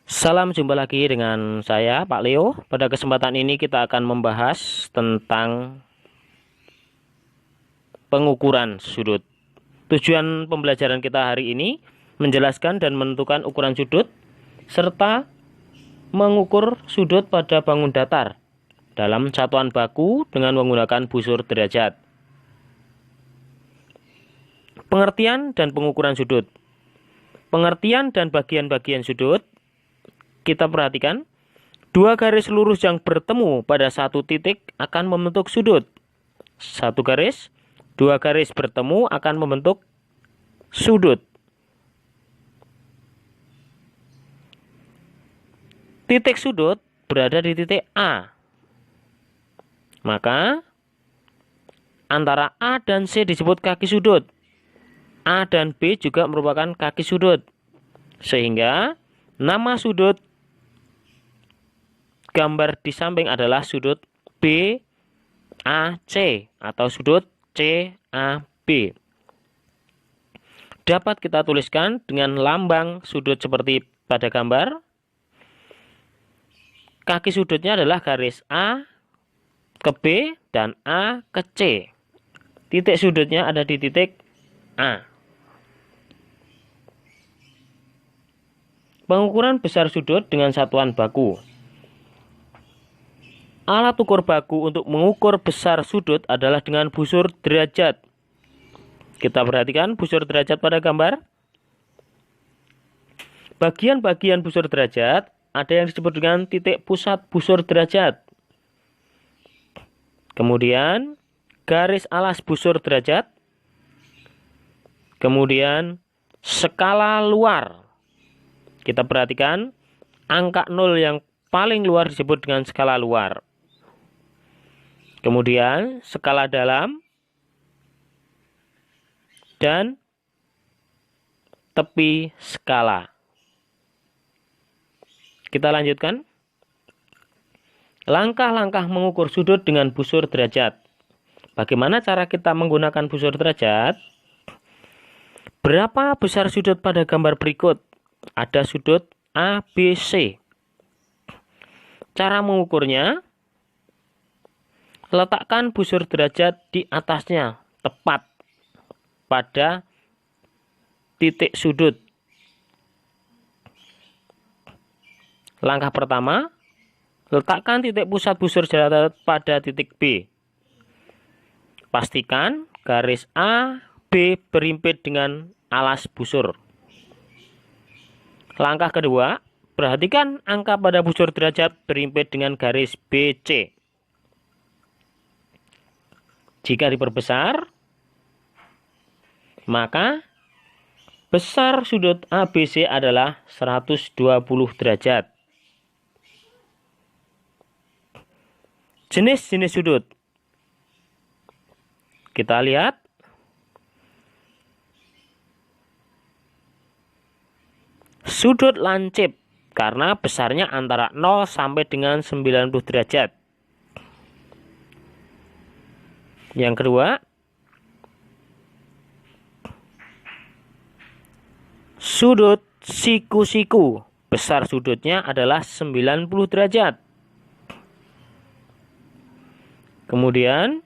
Salam, jumpa lagi dengan saya Pak Leo. Pada kesempatan ini kita akan membahas tentang pengukuran sudut. Tujuan pembelajaran kita hari ini menjelaskan dan menentukan ukuran sudut serta mengukur sudut pada bangun datar dalam satuan baku dengan menggunakan busur derajat. Pengertian dan pengukuran sudut. Pengertian dan bagian-bagian sudut. Kita perhatikan, dua garis lurus yang bertemu pada satu titik akan membentuk sudut. Satu garis, dua garis bertemu akan membentuk sudut. Titik sudut berada di titik A. Maka, antara A dan C disebut kaki sudut. A dan B juga merupakan kaki sudut. Sehingga, nama sudut gambar di samping adalah sudut BAC atau sudut CAB. Dapat kita tuliskan dengan lambang sudut seperti pada gambar. Kaki sudutnya adalah garis A ke B dan A ke C. Titik sudutnya ada di titik A. Pengukuran besar sudut dengan satuan baku. Alat ukur baku untuk mengukur besar sudut adalah dengan busur derajat. Kita perhatikan busur derajat pada gambar. Bagian-bagian busur derajat ada yang disebut dengan titik pusat busur derajat. Kemudian garis alas busur derajat. Kemudian skala luar. Kita perhatikan angka 0 yang paling luar disebut dengan skala luar. Kemudian skala dalam dan tepi skala. Kita lanjutkan. Langkah-langkah mengukur sudut dengan busur derajat. Bagaimana cara kita menggunakan busur derajat? Berapa besar sudut pada gambar berikut? Ada sudut ABC. Cara mengukurnya, letakkan busur derajat di atasnya, tepat pada titik sudut. Langkah pertama, letakkan titik pusat busur derajat pada titik B. Pastikan garis A, B berimpit dengan alas busur. Langkah kedua, perhatikan angka pada busur derajat berimpit dengan garis BC. Jika diperbesar, maka besar sudut ABC adalah 120 derajat. Jenis-jenis sudut. Kita lihat. Sudut lancip karena besarnya antara 0 sampai dengan 90 derajat. Yang kedua, sudut siku-siku. Besar sudutnya adalah 90 derajat. Kemudian,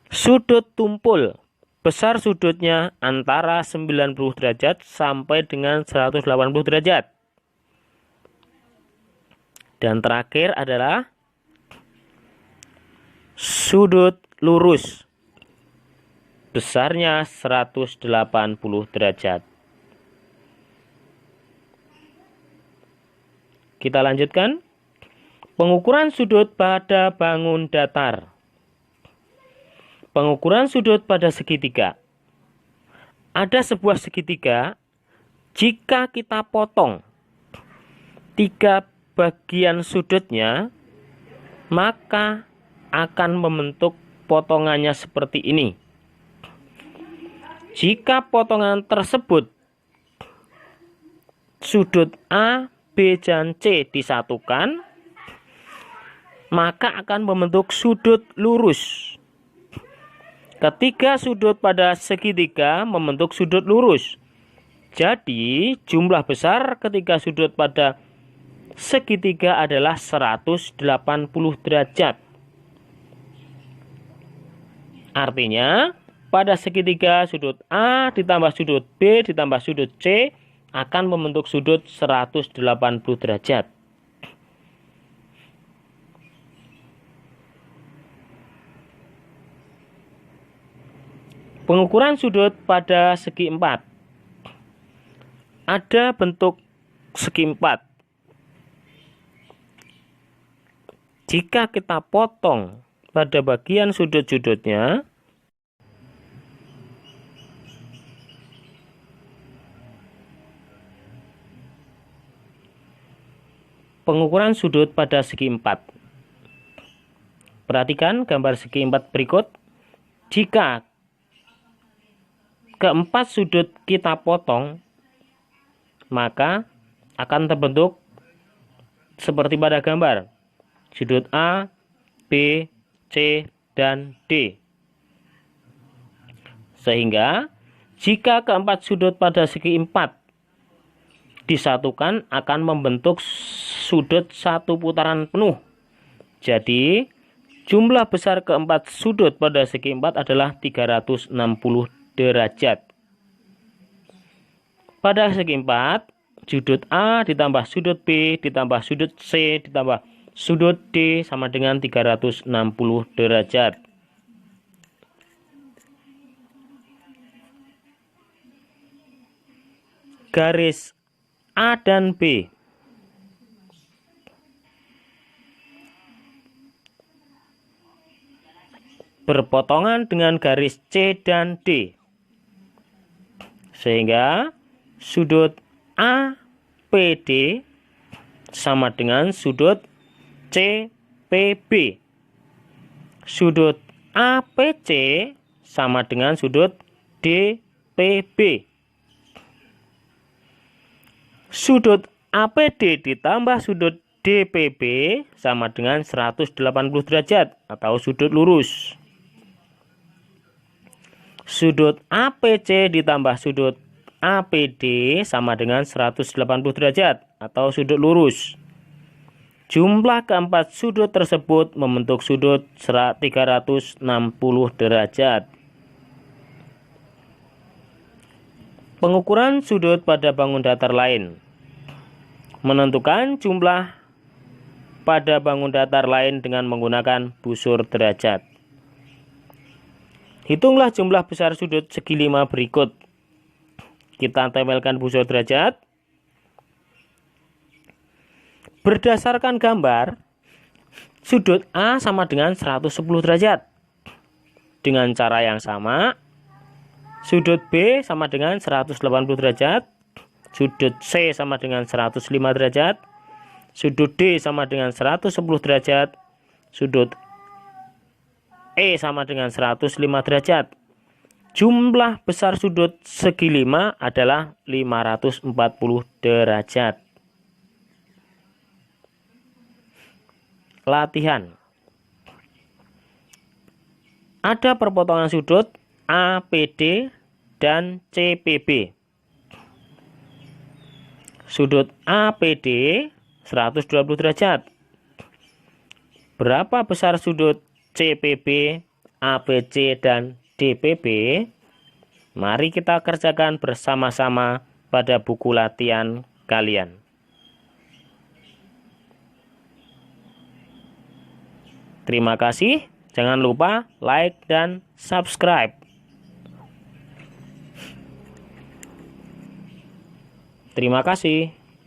sudut tumpul. Besar sudutnya antara 90 derajat sampai dengan 180 derajat. Dan terakhir adalah sudut lurus. Besarnya 180 derajat. Kita lanjutkan. Pengukuran sudut pada bangun datar. Pengukuran sudut pada segitiga. Ada sebuah segitiga, jika kita potong 3 bagian sudutnya, maka akan membentuk potongannya seperti ini. Jika potongan tersebut sudut A, B, dan C disatukan, maka akan membentuk sudut lurus. Ketiga sudut pada segitiga membentuk sudut lurus. Jadi jumlah besar ketika sudut pada segitiga adalah 180 derajat. Artinya pada segitiga sudut A ditambah sudut B ditambah sudut C akan membentuk sudut 180 derajat. Pengukuran sudut pada segi 4. Ada bentuk segi 4. Jika kita potong pada bagian sudut-sudutnya, pengukuran sudut pada segi 4. Perhatikan gambar segi 4 berikut. Jika keempat sudut kita potong, maka akan terbentuk seperti pada gambar. Sudut A, B, C, dan D. Sehingga jika keempat sudut pada segi 4 disatukan akan membentuk sudut satu putaran penuh. Jadi jumlah besar keempat sudut pada segi 4 adalah 360 derajat. Pada segi 4, sudut A ditambah sudut B ditambah sudut C ditambah sudut D sama dengan 360 derajat. Garis A dan B berpotongan dengan garis C dan D, sehingga sudut APD sama dengan sudut CPB. Sudut APC sama dengan sudut DPB. Sudut APD ditambah sudut DPB sama dengan 180 derajat atau sudut lurus. Sudut APC ditambah sudut APD sama dengan 180 derajat atau sudut lurus. Jumlah keempat sudut tersebut membentuk sudut 360 derajat. Pengukuran sudut pada bangun datar lain. Menentukan jumlah pada bangun datar lain dengan menggunakan busur derajat. Hitunglah jumlah besar sudut segi 5 berikut. Kita tempelkan busur derajat. Berdasarkan gambar, sudut A sama dengan 110 derajat. Dengan cara yang sama, sudut B sama dengan 180 derajat, sudut C sama dengan 105 derajat, sudut D sama dengan 110 derajat, sudut E sama dengan 105 derajat. Jumlah besar sudut segi 5 adalah 540 derajat. Latihan. Ada perpotongan sudut APD dan CPB. Sudut APD 120 derajat. Berapa besar sudut CPB, APC, dan DPB? Mari kita kerjakan bersama-sama pada buku latihan kalian. Terima kasih. Jangan lupa like dan subscribe. Terima kasih.